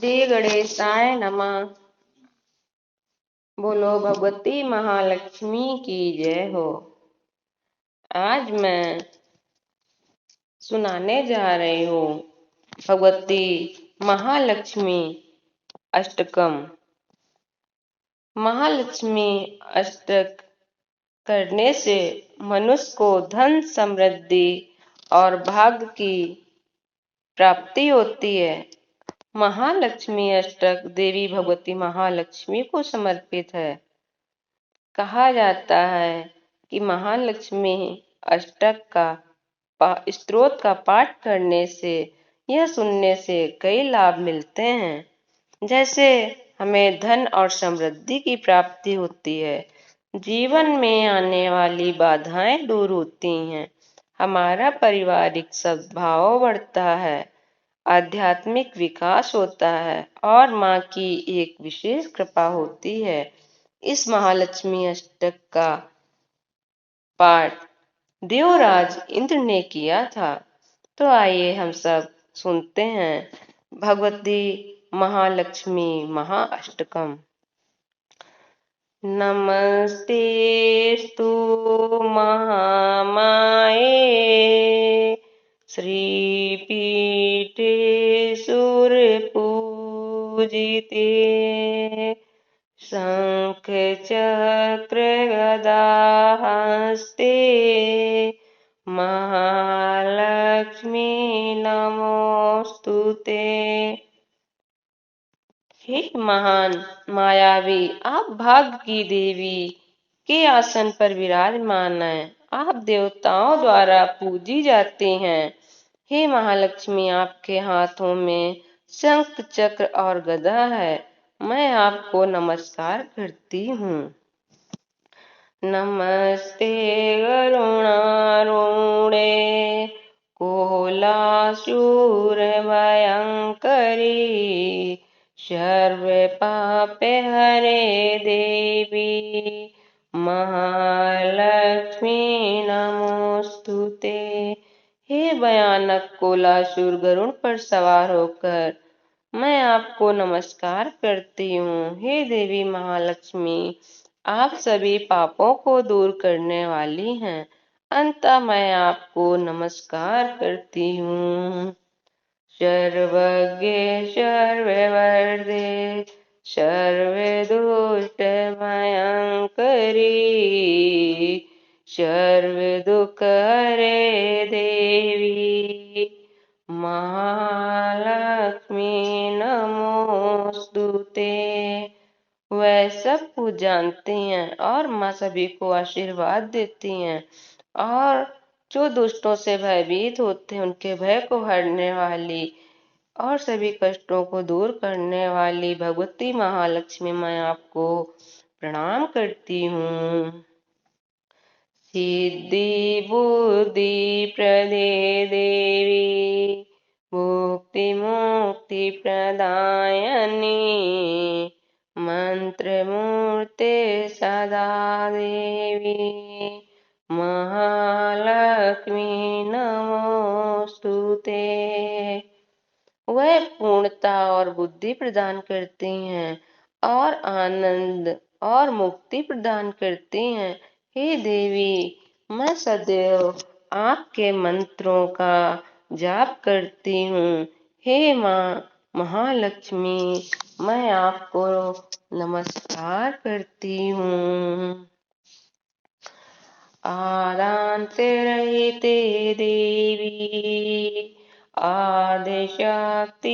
श्री गणेशाय नमः। बोलो भगवती महालक्ष्मी की जय हो। आज मैं सुनाने जा रही हूँ भगवती महालक्ष्मी अष्टकम। महालक्ष्मी अष्टक करने से मनुष्य को धन समृद्धि और भाग्य की प्राप्ति होती है। महालक्ष्मी अष्टक देवी भगवती महालक्ष्मी को समर्पित है। कहा जाता है कि महालक्ष्मी अष्टक का स्तोत्र का पाठ करने से, यह सुनने से कई लाभ मिलते हैं। जैसे हमें धन और समृद्धि की प्राप्ति होती है, जीवन में आने वाली बाधाएं दूर होती हैं, हमारा पारिवारिक सद्भाव बढ़ता है, आध्यात्मिक विकास होता है और माँ की एक विशेष कृपा होती है। इस महालक्ष्मी अष्टक का पाठ देवराज इंद्र ने किया था। तो आइए हम सब सुनते हैं भगवती महालक्ष्मी महाअष्टकम। नमस्तेस्तु महामाये श्रीपीठे सुरपूजिते शंख चक्र गदा हस्ते महालक्ष्मी नमोस्तुते। हे महान मायावी, आप भाग्य की देवी के आसन पर विराजमान हैं। आप देवताओं द्वारा पूजी जाती हैं। हे महालक्ष्मी, आपके हाथों में शंख चक्र और गदा है। मैं आपको नमस्कार करती हूँ। नमस्ते गरुणारूणे कोलासूर भयंकरी सर्व पापे हरे देवी महालक्ष्मी नमोस्तुते। हे भयानक कोलासुर गरुड़ पर सवार होकर मैं आपको नमस्कार करती हूँ। हे देवी महालक्ष्मी, आप सभी पापों को दूर करने वाली हैं। अंततः मैं आपको नमस्कार करती हूँ। सर्वज्ञ सर्ववर्दे सर्वदुष्ट भयंकरी सर्वदुःख हरे देवी महालक्ष्मी नमोस्तुते। वह सब कुछ जानती हैं और माँ सभी को आशीर्वाद देती हैं, और जो दुष्टों से भयभीत होते हैं उनके भय को हरने वाली और सभी कष्टों को दूर करने वाली भगवती महालक्ष्मी मैं आपको प्रणाम करती हूँ। सिद्धि बुद्धि प्रदे देवी मुक्ति मुक्ति प्रदायनी मंत्र मूर्ते सदा देवी महालक्ष्मी नमोस्तुते। वह पूर्णता और बुद्धि प्रदान करती हैं और आनंद और मुक्ति प्रदान करती हैं। हे देवी, मैं सदैव आपके मंत्रों का जाप करती हूँ। हे माँ महालक्ष्मी, मैं आपको नमस्कार करती हूँ। आदांत रहिते देवी आदिशक्ति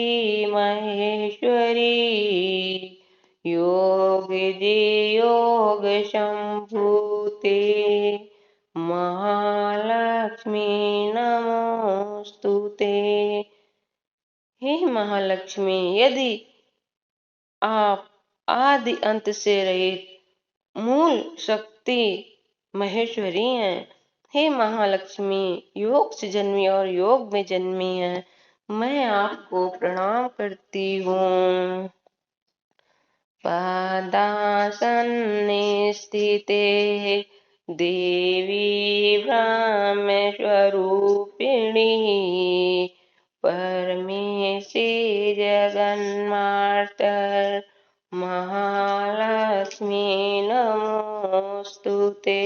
महेश्वरी योग योग शंभूते महालक्ष्मी नमोस्तुते। हे महालक्ष्मी, यदि आप आदि अंत से रहित मूल शक्ति महेश्वरी हैं, हे महालक्ष्मी योग से जन्मी और योग में जन्मी है, मैं आपको प्रणाम करती हूँ। पदासने स्थिते देवी ब्रह्म स्वरूपिणी परमेशी जगन्माता महालक्ष्मी नमोस्तुते।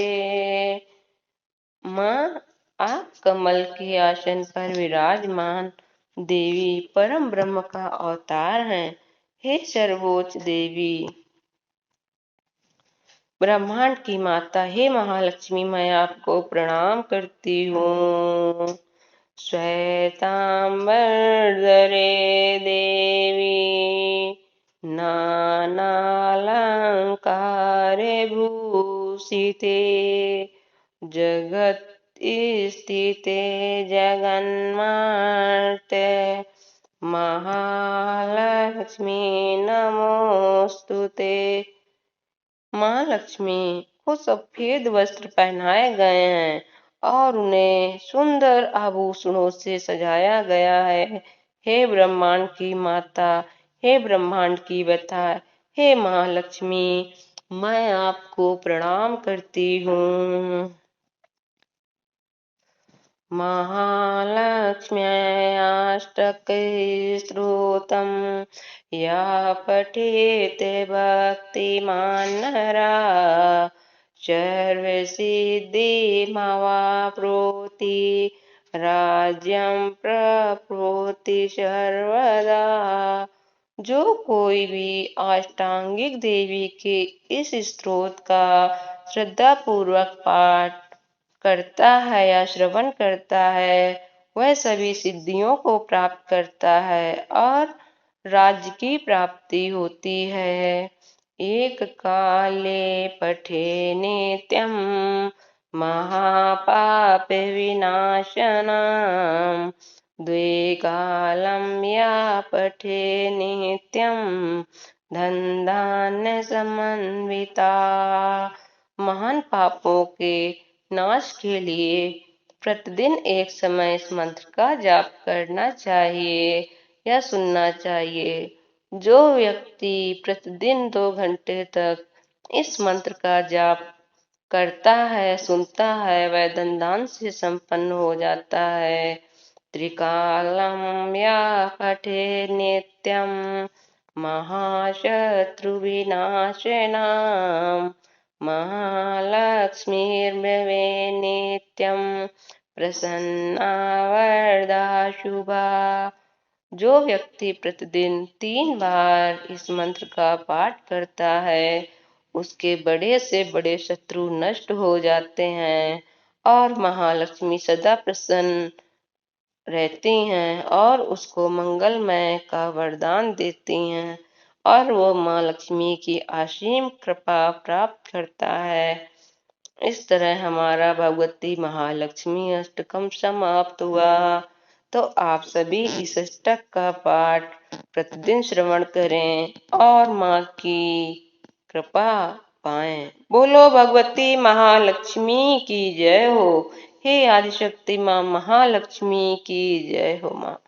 माँ, आप कमल के आसन पर विराजमान देवी परम ब्रह्म का अवतार हैं। हे सर्वोच्च देवी, ब्रह्मांड की माता, हे महालक्ष्मी, मैं आपको प्रणाम करती हूँ। श्वेतांबरधरे देवी नानालंकारे भूषिते जगत स्थिते जगन्माते महालक्ष्मी नमोस्तुते। माँ लक्ष्मी को सफेद वस्त्र पहनाए गए हैं और उन्हें सुंदर आभूषणों से सजाया गया है। हे ब्रह्मांड की माता, हे ब्रह्मांड की व्यथा, हे महालक्ष्मी, मैं आपको प्रणाम करती हूँ। महालक्ष्म्याष्टकस्तोत्रम् या पठेत् भक्तिमान् नरः सर्वसिद्धिमवाप्नोति राज्यं प्राप्नोति सर्वदा। जो कोई भी अष्टांगिक देवी के इस स्तोत्र का श्रद्धापूर्वक पाठ करता है या श्रवण करता है, वह सभी सिद्धियों को प्राप्त करता है और राज्य की प्राप्ति होती है। एक काले पठे नित्यं महापाप विनाशनम् द्वे कालं या पठे नित्यं धन धान्य समन्विता। महान पापों के नाश के लिए प्रतिदिन एक समय इस मंत्र का जाप करना चाहिए या सुनना चाहिए। जो व्यक्ति प्रतिदिन 2 घंटे तक इस मंत्र का जाप करता है, सुनता है, वह धन धान्य से संपन्न हो जाता है। त्रिकालं या पठे नित्यं महाशत्रुविनाशनम् महालक्ष्मीर्भवे नित्यं प्रसन्ना वरदा शुभा। जो व्यक्ति प्रतिदिन 3 बार इस मंत्र का पाठ करता है, उसके बड़े से बड़े शत्रु नष्ट हो जाते हैं और महालक्ष्मी सदा प्रसन्न रहती हैं और उसको मंगलमय का वरदान देती हैं और वो माँ लक्ष्मी की असीम कृपा प्राप्त करता है। इस तरह हमारा भगवती महालक्ष्मी अष्टकम समाप्त हुआ। तो आप सभी इस अष्टक का पाठ प्रतिदिन श्रवण करें और माँ की कृपा पाएं। बोलो भगवती महालक्ष्मी की जय हो। हे आदिशक्ति माँ महालक्ष्मी की जय हो। माँ